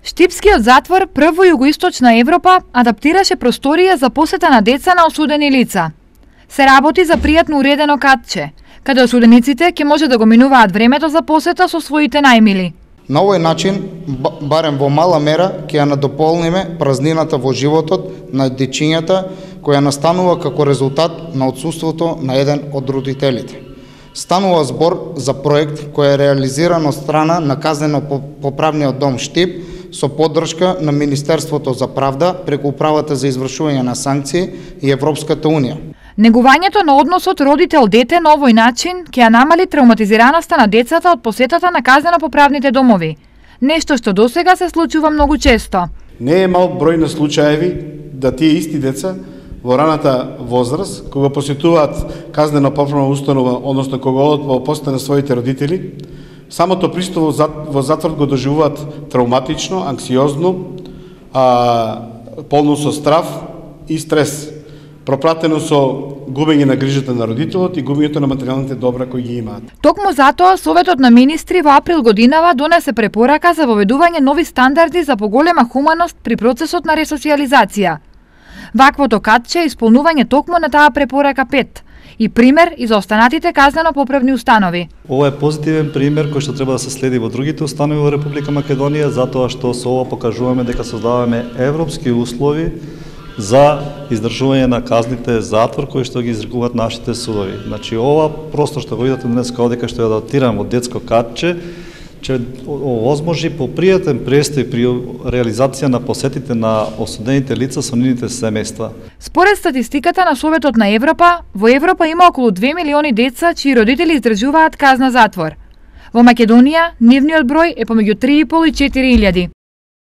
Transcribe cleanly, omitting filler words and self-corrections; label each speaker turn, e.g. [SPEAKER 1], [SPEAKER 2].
[SPEAKER 1] Штипскиот затвор, прв во југоисточна Европа, адаптираше просторија за посета на деца на осудени лица. Се работи за пријатно уредено катче, каде осудениците ќе може да го минуваат времето за посета со своите најмили.
[SPEAKER 2] На овој начин, барем во мала мера, ќе ја надополниме празнината во животот на дечињата која настанува како резултат на отсуството на еден од родителите. Станува збор за проект кој е реализиран од страна на Казнено-поправниот дом Штип со поддршка на Министерството за правда преку Управата за извршување на санкции и Европската унија.
[SPEAKER 1] Негувањето на односот родител-дете на овој начин ќе ја намали травматизираноста на децата од посетата на казнено-поправните домови. Нешто што досега се случува многу често.
[SPEAKER 3] Не е мал број на случаеви да тие исти деца во раната возраст, кога посетуваат казнено-поправна установа, односно кога одат во посета на своите родители, самото присуство во затвор го доживуваат травматично, анксиозно, полно со страв и стрес, пропратено со губење на грижата на родителот и губењето на материјалните добра кои ги имаат.
[SPEAKER 1] Токму затоа Советот на министри во април годинава донесе препорака за воведување нови стандарди за поголема хуманост при процесот на ресоциализација. Ваквото катче е исполнување токму на таа препорака 5 и пример и за останатите казнено-поправни установи.
[SPEAKER 4] Ова е позитивен пример кој што треба да се следи во другите установи во Република Македонија, затоа што со ова покажуваме дека создаваме европски услови за издржување на казните затвор кои што ги изрекуваат нашите судови. Значи ова просто што го видите днес дека што е адаптирано од детско катче, ќе овозможи по пријатен престој при реализација на посетите на осудените лица со нивните семејства.
[SPEAKER 1] Според статистиката на Советот на Европа, во Европа има околу 2 милиони деца чии родители издржуваат казна затвор. Во Македонија, нивниот број е помеѓу 3,5 и 4 илјади.